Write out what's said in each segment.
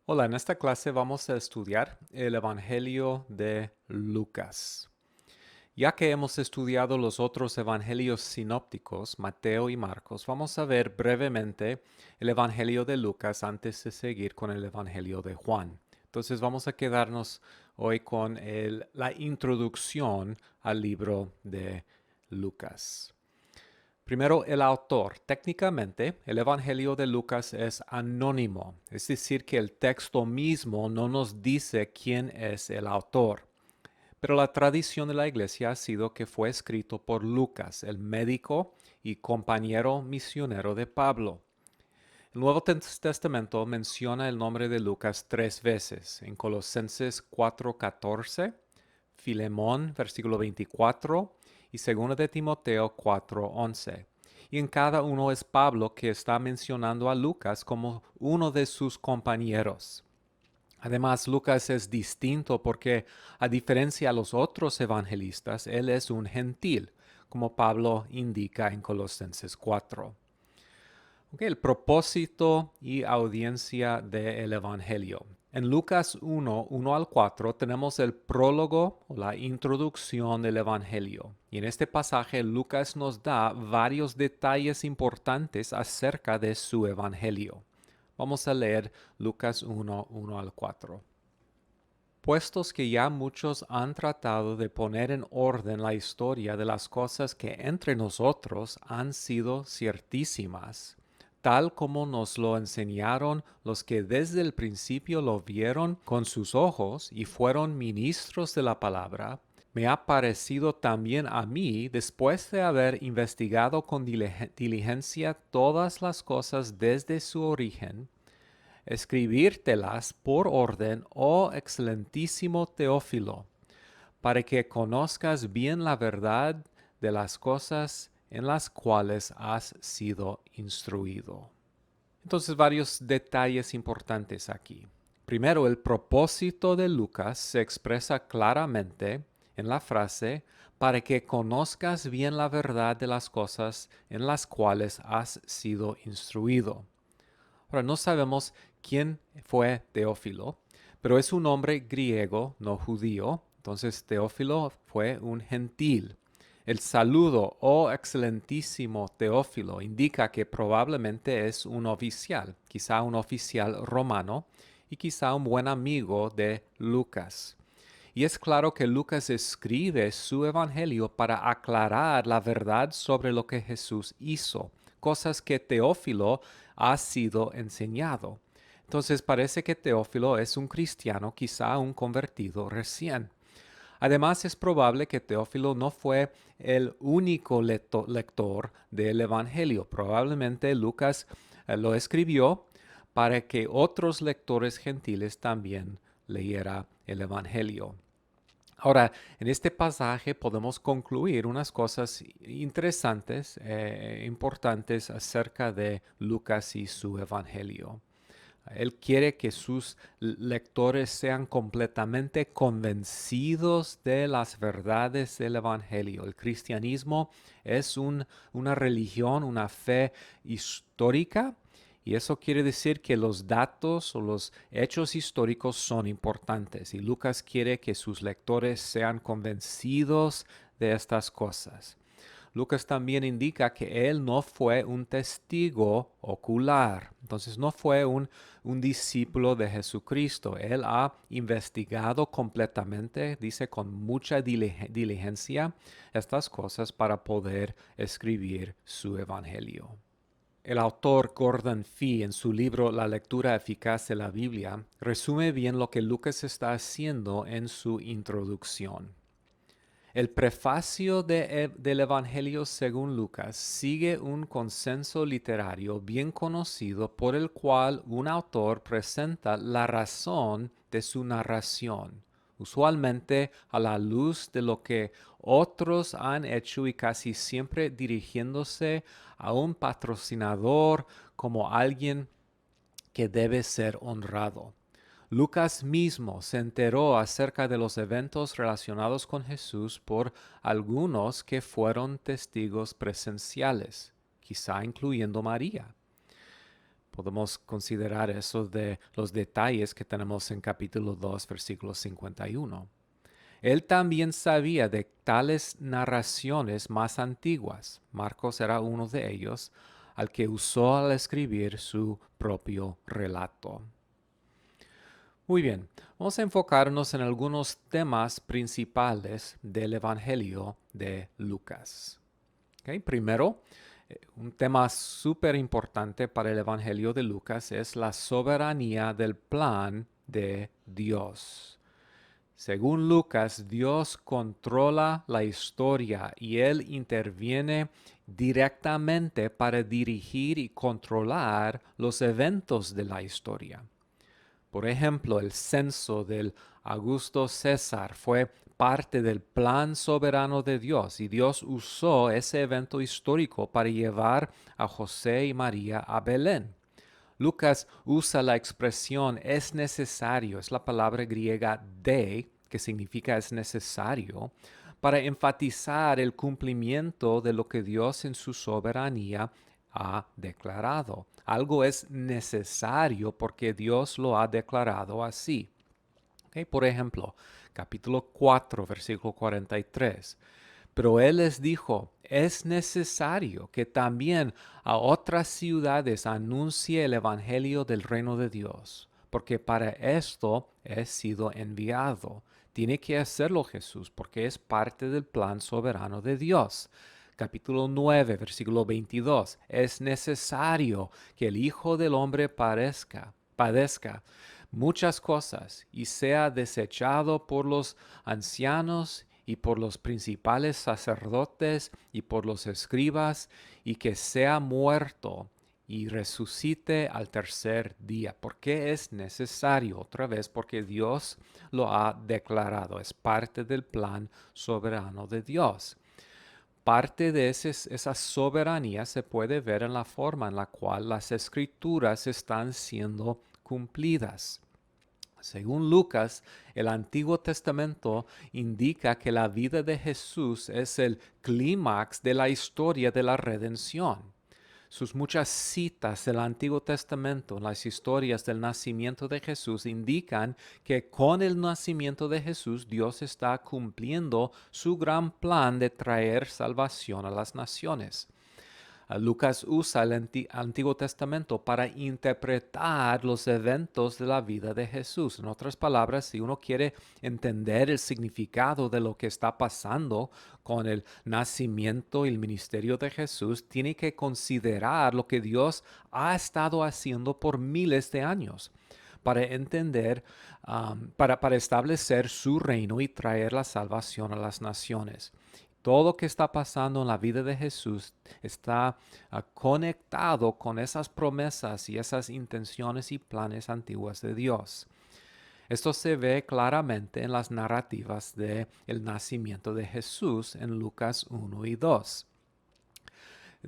Hola, en esta clase vamos a estudiar el Evangelio de Lucas. Ya que hemos estudiado los otros evangelios sinópticos, Mateo y Marcos, vamos a ver brevemente el Evangelio de Lucas antes de seguir con el Evangelio de Juan. Entonces vamos a quedarnos hoy con la introducción al libro de Lucas. Primero, el autor. Técnicamente, el Evangelio de Lucas es anónimo, es decir, que el texto mismo no nos dice quién es el autor. Pero la tradición de la Iglesia ha sido que fue escrito por Lucas, el médico y compañero misionero de Pablo. El Nuevo Testamento menciona el nombre de Lucas 3 veces, en Colosenses 4:14, Filemón, versículo 24, y 2 de Timoteo 4:11. Y en cada uno es Pablo que está mencionando a Lucas como uno de sus compañeros. Además, Lucas es distinto porque, a diferencia de los otros evangelistas, él es un gentil, como Pablo indica en Colosenses 4. El propósito y audiencia del Evangelio. En Lucas 1, 1 al 4 tenemos el prólogo o la introducción del Evangelio. Y en este pasaje Lucas nos da varios detalles importantes acerca de su Evangelio. Vamos a leer Lucas 1, 1 al 4. Puestos que ya muchos han tratado de poner en orden la historia de las cosas que entre nosotros han sido ciertísimas, tal como nos lo enseñaron los que desde el principio lo vieron con sus ojos y fueron ministros de la palabra, me ha parecido también a mí, después de haber investigado con diligencia todas las cosas desde su origen, escribírtelas por orden, oh excelentísimo Teófilo, para que conozcas bien la verdad de las cosas en las cuales has sido instruido. Entonces, varios detalles importantes aquí. Primero, el propósito de Lucas se expresa claramente en la frase para que conozcas bien la verdad de las cosas en las cuales has sido instruido. Ahora, no sabemos quién fue Teófilo, pero es un nombre griego, no judío. Entonces, Teófilo fue un gentil. El saludo, oh excelentísimo Teófilo, indica que probablemente es un oficial, quizá un oficial romano y quizá un buen amigo de Lucas. Y es claro que Lucas escribe su evangelio para aclarar la verdad sobre lo que Jesús hizo, cosas que Teófilo ha sido enseñado. Entonces parece que Teófilo es un cristiano, quizá un convertido recién. Además, es probable que Teófilo no fue el único lector del Evangelio. Probablemente Lucas lo escribió para que otros lectores gentiles también leyera el Evangelio. Ahora, en este pasaje podemos concluir unas cosas interesantes, importantes acerca de Lucas y su Evangelio. Él quiere que sus lectores sean completamente convencidos de las verdades del Evangelio. El cristianismo es una religión, una fe histórica, y eso quiere decir que los datos o los hechos históricos son importantes. Y Lucas quiere que sus lectores sean convencidos de estas cosas. Lucas también indica que él no fue un testigo ocular, entonces no fue un discípulo de Jesucristo. Él ha investigado completamente, dice con mucha diligencia, estas cosas para poder escribir su evangelio. El autor Gordon Fee, en su libro La lectura eficaz de la Biblia, resume bien lo que Lucas está haciendo en su introducción. El prefacio del Evangelio según Lucas sigue un consenso literario bien conocido por el cual un autor presenta la razón de su narración, usualmente a la luz de lo que otros han hecho y casi siempre dirigiéndose a un patrocinador como alguien que debe ser honrado. Lucas mismo se enteró acerca de los eventos relacionados con Jesús por algunos que fueron testigos presenciales, quizá incluyendo María. Podemos considerar eso de los detalles que tenemos en capítulo 2, versículo 51. Él también sabía de tales narraciones más antiguas. Marcos era uno de ellos, al que usó al escribir su propio relato. Muy bien, vamos a enfocarnos en algunos temas principales del Evangelio de Lucas. Primero, un tema súper importante para el Evangelio de Lucas es la soberanía del plan de Dios. Según Lucas, Dios controla la historia y Él interviene directamente para dirigir y controlar los eventos de la historia. Por ejemplo, el censo del Augusto César fue parte del plan soberano de Dios y Dios usó ese evento histórico para llevar a José y María a Belén. Lucas usa la expresión es necesario, es la palabra griega de, que significa es necesario, para enfatizar el cumplimiento de lo que Dios en su soberanía ha declarado. Algo es necesario porque Dios lo ha declarado así. Por ejemplo, capítulo 4, versículo 43. Pero él les dijo, es necesario que también a otras ciudades anuncie el evangelio del reino de Dios, porque para esto he sido enviado. Tiene que hacerlo Jesús, porque es parte del plan soberano de Dios. Capítulo 9, versículo 22. Es necesario que el Hijo del Hombre padezca muchas cosas y sea desechado por los ancianos y por los principales sacerdotes y por los escribas, y que sea muerto y resucite al tercer día. ¿Por qué es necesario? Otra vez, porque Dios lo ha declarado, es parte del plan soberano de Dios. Parte de esa soberanía se puede ver en la forma en la cual las escrituras están siendo cumplidas. Según Lucas, el Antiguo Testamento indica que la vida de Jesús es el clímax de la historia de la redención. Sus muchas citas del Antiguo Testamento, las historias del nacimiento de Jesús, indican que con el nacimiento de Jesús Dios está cumpliendo su gran plan de traer salvación a las naciones. Lucas usa el Antiguo Testamento para interpretar los eventos de la vida de Jesús. En otras palabras, si uno quiere entender el significado de lo que está pasando con el nacimiento y el ministerio de Jesús, tiene que considerar lo que Dios ha estado haciendo por miles de años para entender, para establecer su reino y traer la salvación a las naciones. Todo lo que está pasando en la vida de Jesús está conectado con esas promesas y esas intenciones y planes antiguos de Dios. Esto se ve claramente en las narrativas del nacimiento de Jesús en Lucas 1 y 2.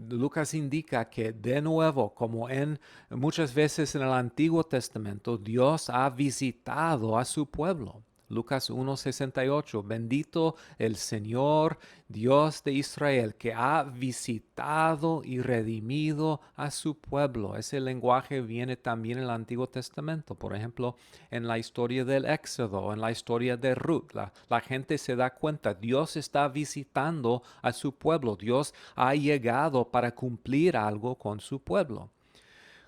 Lucas indica que de nuevo, como en muchas veces en el Antiguo Testamento, Dios ha visitado a su pueblo. Lucas 1:68, bendito el Señor Dios de Israel, que ha visitado y redimido a su pueblo. Ese lenguaje viene también en el Antiguo Testamento. Por ejemplo, en la historia del Éxodo, en la historia de Ruth, la gente se da cuenta, Dios está visitando a su pueblo. Dios ha llegado para cumplir algo con su pueblo.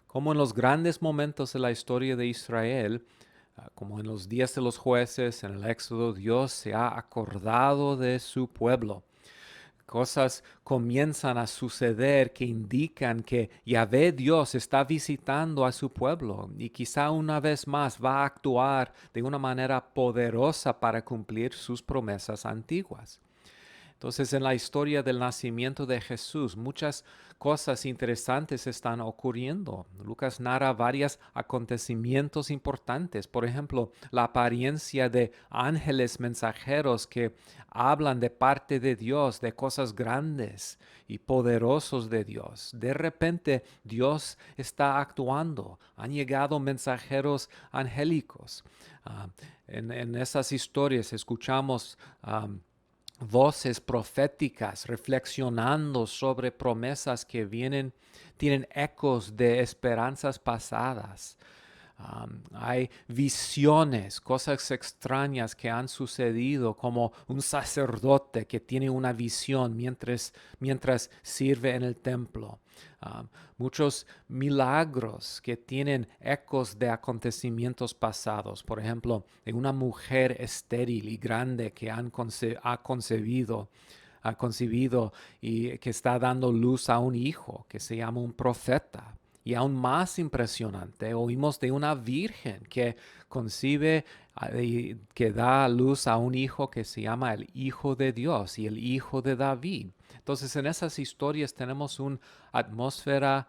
Como en los grandes momentos de la historia de Israel, como en los días de los jueces, en el Éxodo, Dios se ha acordado de su pueblo. Cosas comienzan a suceder que indican que Yahvé Dios está visitando a su pueblo y quizá una vez más va a actuar de una manera poderosa para cumplir sus promesas antiguas. Entonces, en la historia del nacimiento de Jesús, muchas cosas interesantes están ocurriendo. Lucas narra varios acontecimientos importantes. Por ejemplo, la apariencia de ángeles mensajeros que hablan de parte de Dios, de cosas grandes y poderosos de Dios. De repente, Dios está actuando. Han llegado mensajeros angélicos. En esas historias escuchamos voces proféticas reflexionando sobre promesas que vienen, tienen ecos de esperanzas pasadas. Hay visiones, cosas extrañas que han sucedido, como un sacerdote que tiene una visión mientras sirve en el templo. Muchos milagros que tienen ecos de acontecimientos pasados. Por ejemplo, de una mujer estéril y grande que ha concebido y que está dando luz a un hijo que se llama un profeta. Y aún más impresionante, oímos de una virgen que concibe y que da luz a un hijo que se llama el Hijo de Dios y el Hijo de David. Entonces, en esas historias tenemos una atmósfera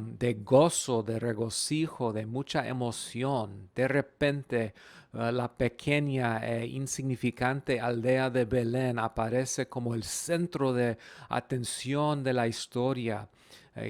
de gozo, de regocijo, de mucha emoción. De repente, la pequeña e insignificante aldea de Belén aparece como el centro de atención de la historia,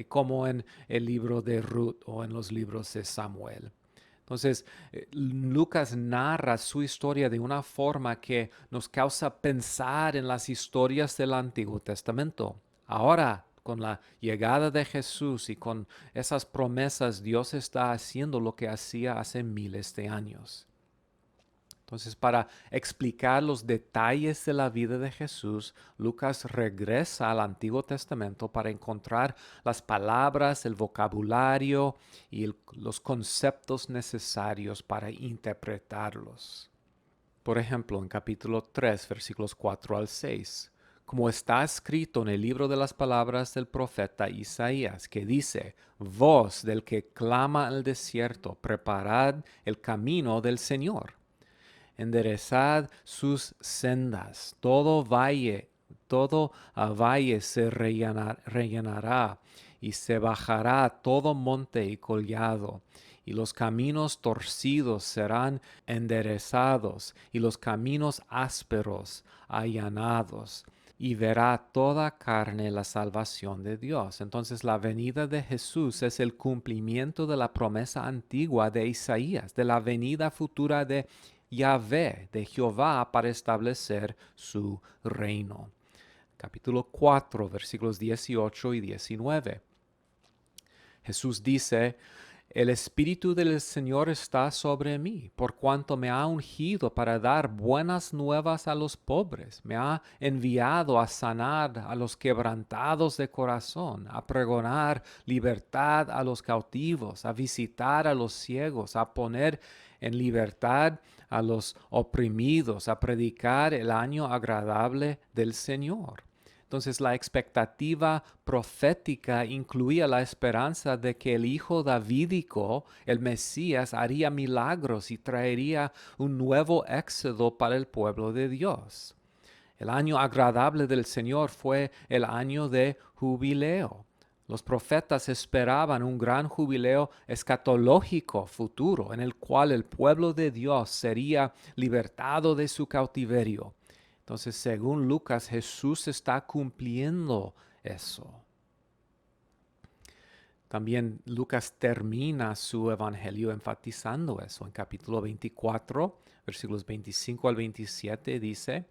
como en el libro de Ruth o en los libros de Samuel. Entonces, Lucas narra su historia de una forma que nos causa pensar en las historias del Antiguo Testamento. Ahora, con la llegada de Jesús y con esas promesas, Dios está haciendo lo que hacía hace miles de años. Entonces, para explicar los detalles de la vida de Jesús, Lucas regresa al Antiguo Testamento para encontrar las palabras, el vocabulario y los conceptos necesarios para interpretarlos. Por ejemplo, en capítulo 3, versículos 4 al 6, como está escrito en el libro de las palabras del profeta Isaías, que dice, voz del que clama al desierto, preparad el camino del Señor, enderezad sus sendas, todo valle se rellenará y se bajará todo monte y collado, y los caminos torcidos serán enderezados, y los caminos ásperos allanados, y verá toda carne la salvación de Dios. Entonces la venida de Jesús es el cumplimiento de la promesa antigua de Isaías, de la venida futura de Yahvé, de Jehová, para establecer su reino. Capítulo 4, versículos 18 y 19. Jesús dice, el Espíritu del Señor está sobre mí, por cuanto me ha ungido para dar buenas nuevas a los pobres. Me ha enviado a sanar a los quebrantados de corazón, a pregonar libertad a los cautivos, a visitar a los ciegos, a poner en libertad a los oprimidos, a predicar el año agradable del Señor. Entonces la expectativa profética incluía la esperanza de que el hijo davídico, el Mesías, haría milagros y traería un nuevo éxodo para el pueblo de Dios. El año agradable del Señor fue el año de jubileo. Los profetas esperaban un gran jubileo escatológico futuro en el cual el pueblo de Dios sería libertado de su cautiverio. Entonces, según Lucas, Jesús está cumpliendo eso. También Lucas termina su evangelio enfatizando eso. En capítulo 24, versículos 25 al 27 dice,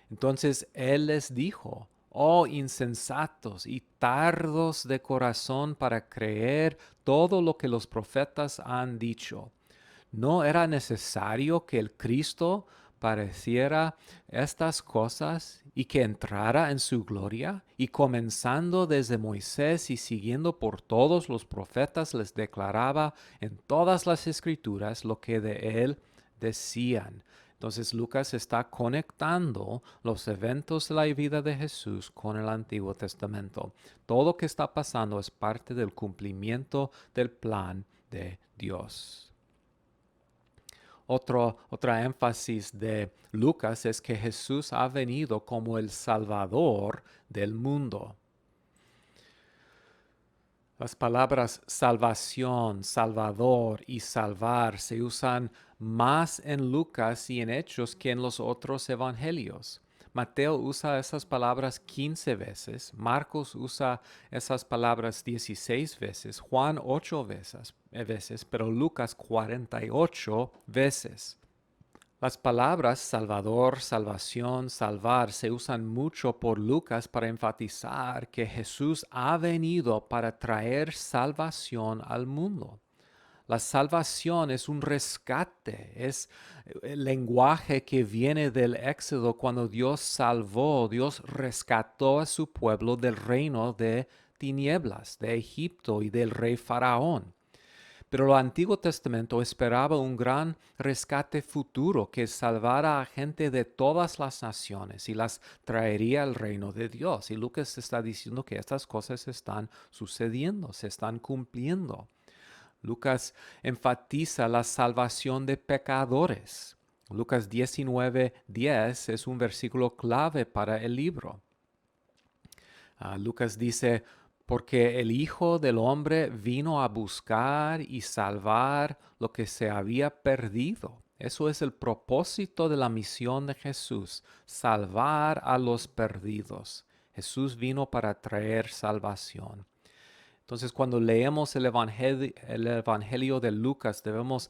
entonces él les dijo, oh insensatos y tardos de corazón para creer todo lo que los profetas han dicho. ¿No era necesario que el Cristo padeciera estas cosas y que entrara en su gloria? Y comenzando desde Moisés y siguiendo por todos los profetas, les declaraba en todas las escrituras lo que de él decían. Entonces Lucas está conectando los eventos de la vida de Jesús con el Antiguo Testamento. Todo lo que está pasando es parte del cumplimiento del plan de Dios. Otra énfasis de Lucas es que Jesús ha venido como el Salvador del mundo. Las palabras salvación, salvador y salvar se usan más en Lucas y en Hechos que en los otros evangelios. Mateo usa esas palabras 15 veces, Marcos usa esas palabras 16 veces, Juan 8 veces, pero Lucas 48 veces. Las palabras Salvador, salvación, salvar se usan mucho por Lucas para enfatizar que Jesús ha venido para traer salvación al mundo. La salvación es un rescate, es el lenguaje que viene del Éxodo cuando Dios salvó, Dios rescató a su pueblo del reino de tinieblas, de Egipto y del rey Faraón. Pero el Antiguo Testamento esperaba un gran rescate futuro que salvara a gente de todas las naciones y las traería al reino de Dios. Y Lucas está diciendo que estas cosas están sucediendo, se están cumpliendo. Lucas enfatiza la salvación de pecadores. Lucas 19:10 es un versículo clave para el libro. Lucas dice, porque el Hijo del Hombre vino a buscar y salvar lo que se había perdido. Eso es el propósito de la misión de Jesús, salvar a los perdidos. Jesús vino para traer salvación. Entonces, cuando leemos el evangelio de Lucas, debemos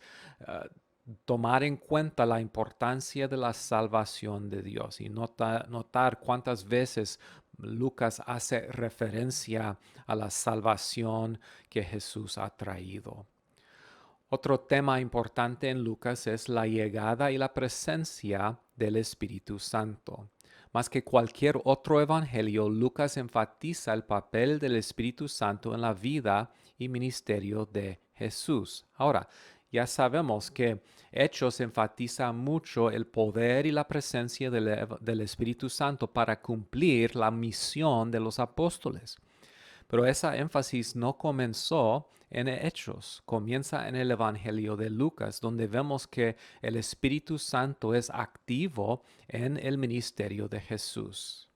tomar en cuenta la importancia de la salvación de Dios y notar cuántas veces Lucas hace referencia a la salvación que Jesús ha traído. Otro tema importante en Lucas es la llegada y la presencia del Espíritu Santo. Más que cualquier otro evangelio, Lucas enfatiza el papel del Espíritu Santo en la vida y ministerio de Jesús. Ahora, ya sabemos que Hechos enfatiza mucho el poder y la presencia del Espíritu Santo para cumplir la misión de los apóstoles. Pero esa énfasis no comenzó en Hechos, comienza en el Evangelio de Lucas, donde vemos que el Espíritu Santo es activo en el ministerio de Jesús.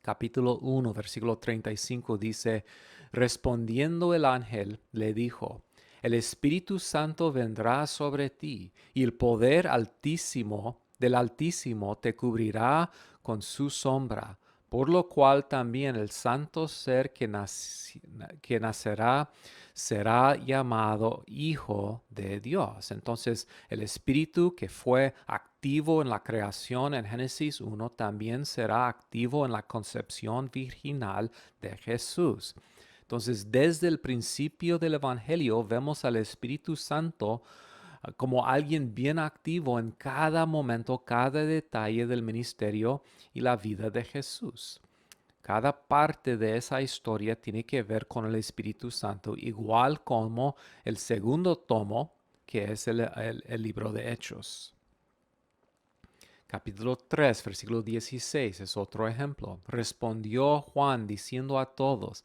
Capítulo 1, versículo 35 dice, respondiendo el ángel le dijo, el Espíritu Santo vendrá sobre ti y el poder altísimo del Altísimo te cubrirá con su sombra, por lo cual también el santo ser que nacerá será llamado Hijo de Dios. Entonces, el Espíritu que fue activo en la creación en Génesis 1 también será activo en la concepción virginal de Jesús. Entonces, desde el principio del Evangelio vemos al Espíritu Santo como alguien bien activo en cada momento, cada detalle del ministerio y la vida de Jesús. Cada parte de esa historia tiene que ver con el Espíritu Santo, igual como el segundo tomo, que es el libro de Hechos. Capítulo 3, versículo 16 es otro ejemplo. Respondió Juan diciendo a todos,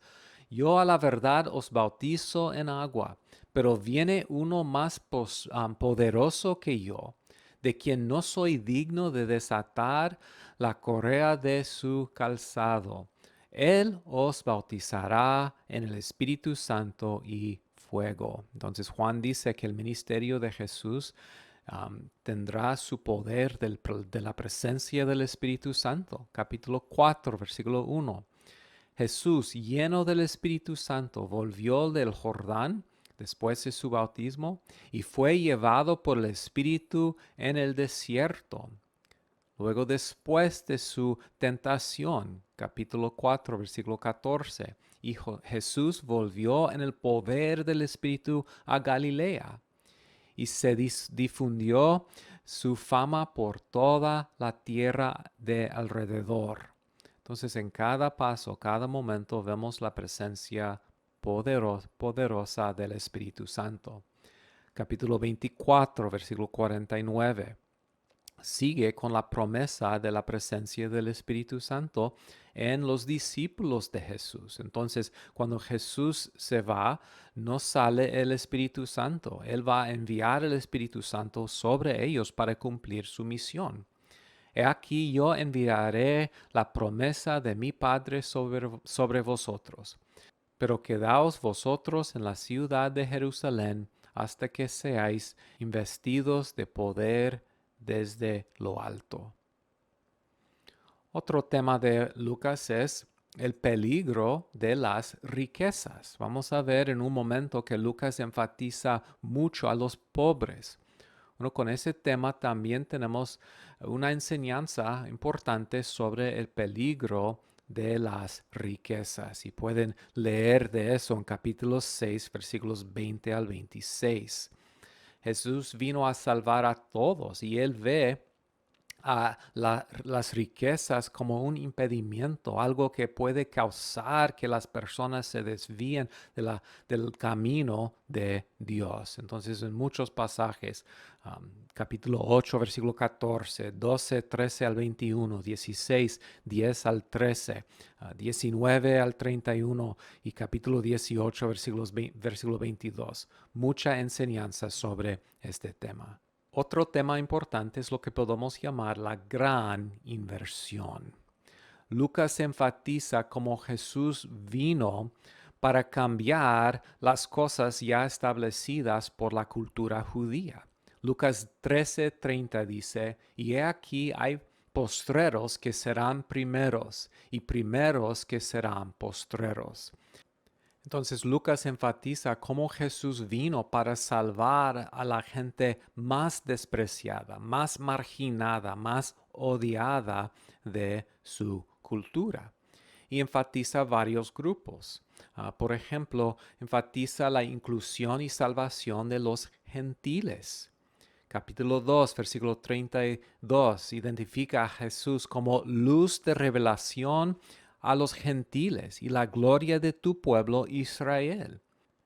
yo a la verdad os bautizo en agua, pero viene uno más poderoso que yo, de quien no soy digno de desatar la correa de su calzado. Él os bautizará en el Espíritu Santo y fuego. Entonces Juan dice que el ministerio de Jesús tendrá su poder de la presencia del Espíritu Santo. Capítulo 4, versículo 1. Jesús, lleno del Espíritu Santo, volvió del Jordán después de su bautismo y fue llevado por el Espíritu en el desierto. Luego, después de su tentación, capítulo 4, versículo 14, Jesús volvió en el poder del Espíritu a Galilea y se difundió su fama por toda la tierra de alrededor. Entonces, en cada paso, cada momento, vemos la presencia poderosa del Espíritu Santo. Capítulo 24, versículo 49 sigue con la promesa de la presencia del Espíritu Santo en los discípulos de Jesús. Entonces, cuando Jesús se va, no sale el Espíritu Santo. Él va a enviar el Espíritu Santo sobre ellos para cumplir su misión. He aquí yo enviaré la promesa de mi Padre sobre vosotros. Pero quedaos vosotros en la ciudad de Jerusalén hasta que seáis investidos de poder desde lo alto. Otro tema de Lucas es el peligro de las riquezas. Vamos a ver en un momento que Lucas enfatiza mucho a los pobres. Bueno, con ese tema también tenemos una enseñanza importante sobre el peligro de las riquezas y pueden leer de eso en capítulo 6, versículos 20 al 26. Jesús vino a salvar a todos y él ve a las riquezas como un impedimento, algo que puede causar que las personas se desvíen del camino de Dios. Entonces, en muchos pasajes, capítulo 8, versículo 14, 12, 13 al 21, 16, 10 al 13, 19 al 31 y capítulo 18, versículo 22. Mucha enseñanza sobre este tema. Otro tema importante es lo que podemos llamar la gran inversión. Lucas enfatiza cómo Jesús vino para cambiar las cosas ya establecidas por la cultura judía. Lucas 13:30 dice, y he aquí hay postreros que serán primeros y primeros que serán postreros. Entonces Lucas enfatiza cómo Jesús vino para salvar a la gente más despreciada, más marginada, más odiada de su cultura. Y enfatiza varios grupos. Por ejemplo, enfatiza la inclusión y salvación de los gentiles. Capítulo 2, versículo 32, identifica a Jesús como luz de revelación a los gentiles y la gloria de tu pueblo Israel.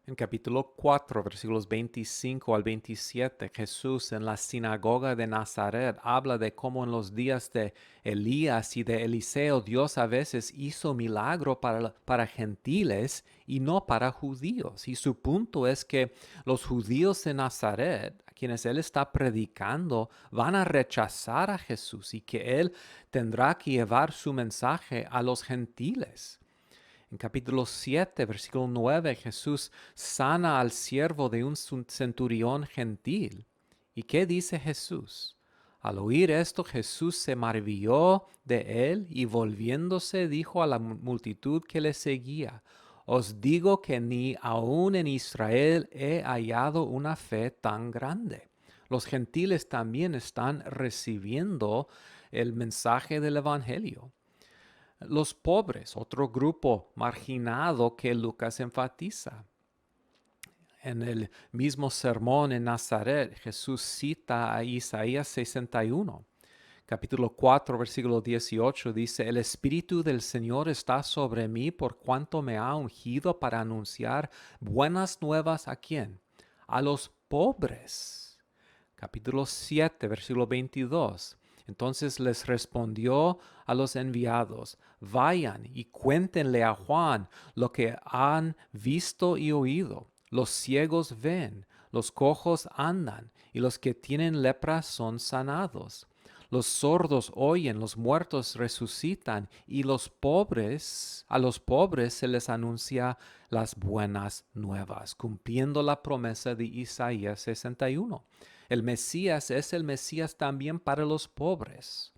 En capítulo 4, versículos 25 al 27, Jesús en la sinagoga de Nazaret habla de cómo en los días de Elías y de Eliseo Dios a veces hizo milagro para gentiles y no para judíos. Y su punto es que los judíos de Nazaret, a quienes él está predicando, van a rechazar a Jesús y que él tendrá que llevar su mensaje a los gentiles. En capítulo 7, versículo 9, Jesús sana al siervo de un centurión gentil. ¿Y qué dice Jesús? Al oír esto, Jesús se maravilló de él y volviéndose dijo a la multitud que le seguía, os digo que ni aun en Israel he hallado una fe tan grande. Los gentiles también están recibiendo el mensaje del Evangelio. Los pobres, otro grupo marginado que Lucas enfatiza. En el mismo sermón en Nazaret, Jesús cita a Isaías 61. Capítulo 4, versículo 18 dice, el Espíritu del Señor está sobre mí por cuanto me ha ungido para anunciar buenas nuevas ¿a quién? A los pobres. Capítulo 7, versículo 22. Entonces les respondió a los enviados, vayan y cuéntenle a Juan lo que han visto y oído. Los ciegos ven, los cojos andan, y los que tienen lepra son sanados. Los sordos oyen, los muertos resucitan, y a los pobres se les anuncia las buenas nuevas, cumpliendo la promesa de Isaías 61. El Mesías es el Mesías también para los pobres.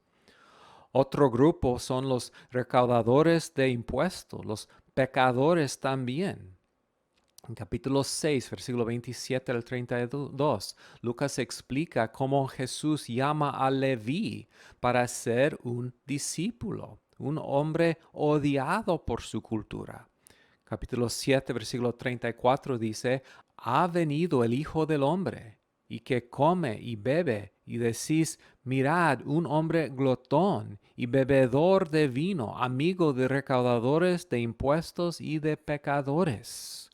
Otro grupo son los recaudadores de impuestos, los pecadores también. En capítulo 6, versículo 27 al 32, Lucas explica cómo Jesús llama a Leví para ser un discípulo, un hombre odiado por su cultura. Capítulo 7, versículo 34 dice, ha venido el Hijo del Hombre, y que come y bebe, y decís, mirad, un hombre glotón y bebedor de vino, amigo de recaudadores de impuestos y de pecadores.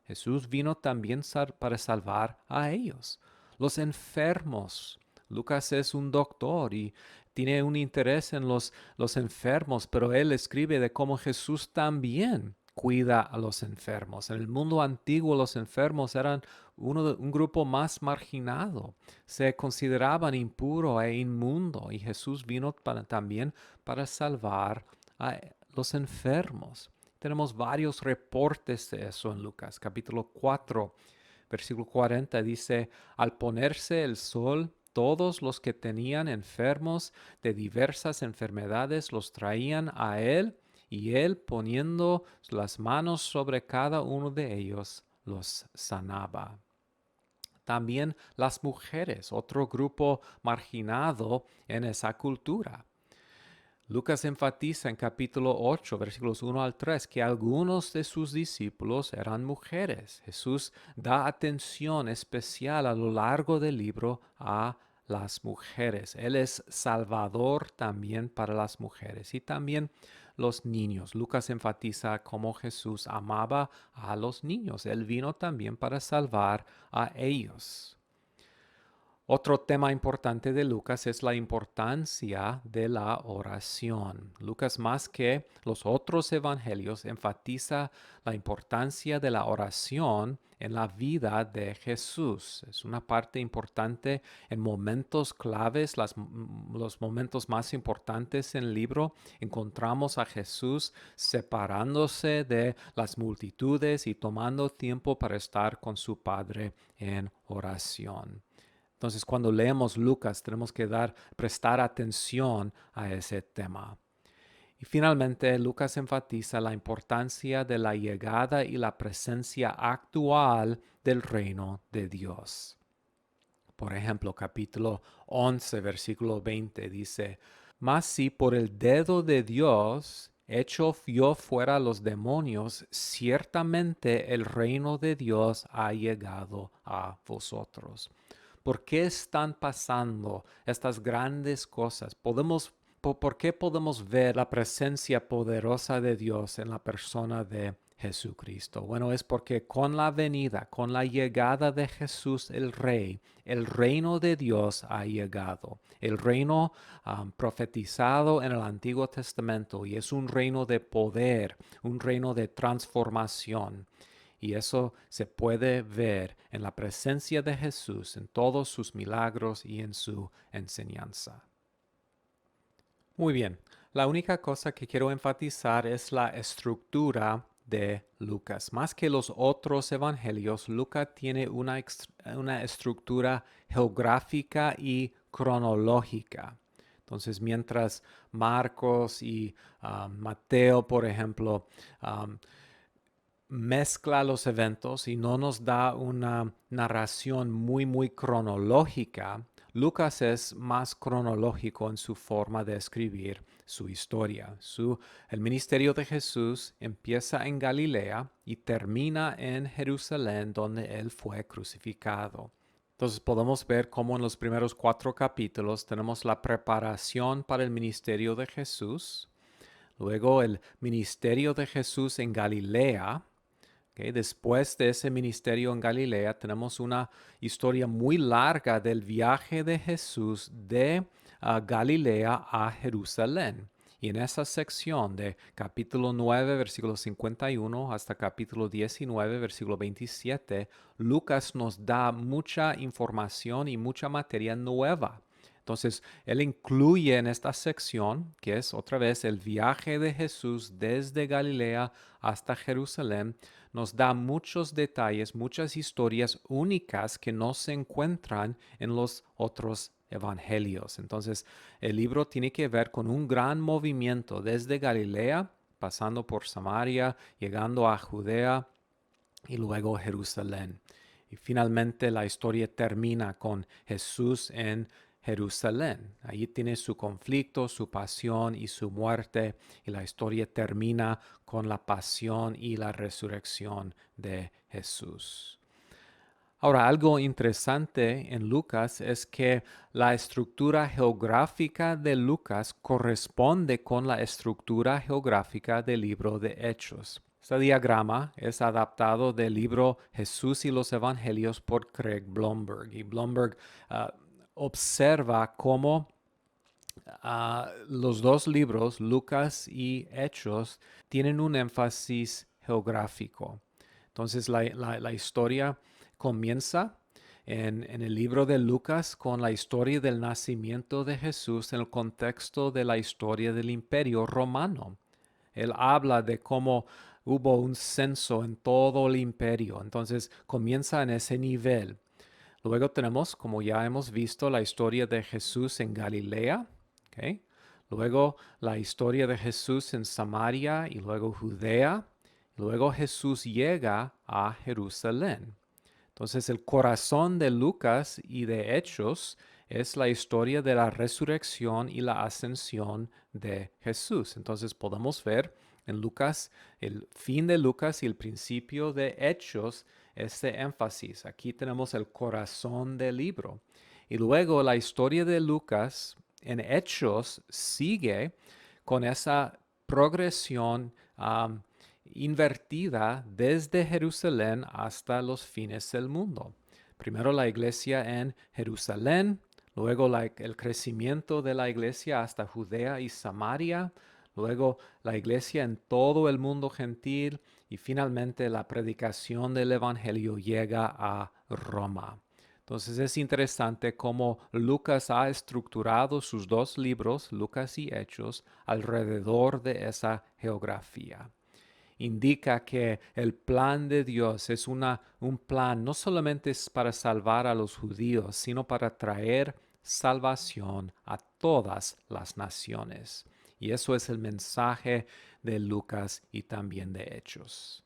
Jesús vino también para salvar a ellos, los enfermos. Lucas es un doctor y tiene un interés en los enfermos, pero él escribe de cómo Jesús también cuida a los enfermos. En el mundo antiguo los enfermos eran un grupo más marginado, se consideraban impuro e inmundo y Jesús vino también para salvar a los enfermos. Tenemos varios reportes de eso en Lucas, capítulo 4, versículo 40, dice, al ponerse el sol, todos los que tenían enfermos de diversas enfermedades los traían a él, y él, poniendo las manos sobre cada uno de ellos, los sanaba. También las mujeres, otro grupo marginado en esa cultura. Lucas enfatiza en capítulo 8, versículos 1 al 3, que algunos de sus discípulos eran mujeres. Jesús da atención especial a lo largo del libro a las mujeres. Él es salvador también para las mujeres y también los niños. Lucas enfatiza cómo Jesús amaba a los niños. Él vino también para salvar a ellos. Otro tema importante de Lucas es la importancia de la oración. Lucas, más que los otros evangelios, enfatiza la importancia de la oración en la vida de Jesús. Es una parte importante en momentos claves, los momentos más importantes en el libro. Encontramos a Jesús separándose de las multitudes y tomando tiempo para estar con su Padre en oración. Entonces, cuando leemos Lucas, tenemos que prestar atención a ese tema. Y finalmente, Lucas enfatiza la importancia de la llegada y la presencia actual del reino de Dios. Por ejemplo, capítulo 11, versículo 20 dice, «Mas si por el dedo de Dios echo yo fuera los demonios, ciertamente el reino de Dios ha llegado a vosotros». ¿Por qué están pasando estas grandes cosas? ¿Por qué podemos ver la presencia poderosa de Dios en la persona de Jesucristo? Bueno, es porque con la venida, con la llegada de Jesús el Rey, el reino de Dios ha llegado. El reino profetizado en el Antiguo Testamento, y es un reino de poder, un reino de transformación. Y eso se puede ver en la presencia de Jesús, en todos sus milagros y en su enseñanza. Muy bien, la única cosa que quiero enfatizar es la estructura de Lucas. Más que los otros evangelios, Lucas tiene una estructura geográfica y cronológica. Entonces, mientras Marcos y Mateo, por ejemplo, mezcla los eventos y no nos da una narración muy cronológica, Lucas es más cronológico en su forma de escribir su historia. El ministerio de Jesús empieza en Galilea y termina en Jerusalén, donde él fue crucificado. Entonces podemos ver cómo en los primeros 4 capítulos tenemos la preparación para el ministerio de Jesús, luego el ministerio de Jesús en Galilea. Okay. Después de ese ministerio en Galilea, tenemos una historia muy larga del viaje de Jesús de Galilea a Jerusalén. Y en esa sección de capítulo 9, versículo 51 hasta capítulo 19, versículo 27, Lucas nos da mucha información y mucha materia nueva. Entonces, él incluye en esta sección, que es otra vez el viaje de Jesús desde Galilea hasta Jerusalén, nos da muchos detalles, muchas historias únicas que no se encuentran en los otros evangelios. Entonces, el libro tiene que ver con un gran movimiento desde Galilea, pasando por Samaria, llegando a Judea y luego Jerusalén. Y finalmente la historia termina con Jesús en Jerusalén. Allí tiene su conflicto, su pasión y su muerte, y la historia termina con la pasión y la resurrección de Jesús. Ahora, algo interesante en Lucas es que la estructura geográfica de Lucas corresponde con la estructura geográfica del libro de Hechos. Este diagrama es adaptado del libro Jesús y los Evangelios por Craig Blomberg. Y Blomberg observa cómo los dos libros, Lucas y Hechos, tienen un énfasis geográfico. Entonces la historia comienza en el libro de Lucas con la historia del nacimiento de Jesús en el contexto de la historia del Imperio Romano. Él habla de cómo hubo un censo en todo el imperio. Entonces comienza en ese nivel. Luego tenemos, como ya hemos visto, la historia de Jesús en Galilea. ¿Okay? Luego la historia de Jesús en Samaria y luego Judea. Luego Jesús llega a Jerusalén. Entonces, el corazón de Lucas y de Hechos es la historia de la resurrección y la ascensión de Jesús. Entonces, podemos ver en Lucas, el fin de Lucas y el principio de Hechos, este énfasis. Aquí tenemos el corazón del libro. Y luego la historia de Lucas en Hechos sigue con esa progresión invertida desde Jerusalén hasta los fines del mundo. Primero la iglesia en Jerusalén, luego el crecimiento de la iglesia hasta Judea y Samaria, luego la iglesia en todo el mundo gentil y finalmente la predicación del Evangelio llega a Roma. Entonces es interesante cómo Lucas ha estructurado sus dos libros, Lucas y Hechos, alrededor de esa geografía. Indica que el plan de Dios es un plan no solamente es para salvar a los judíos, sino para traer salvación a todas las naciones. Y eso es el mensaje de Lucas y también de Hechos.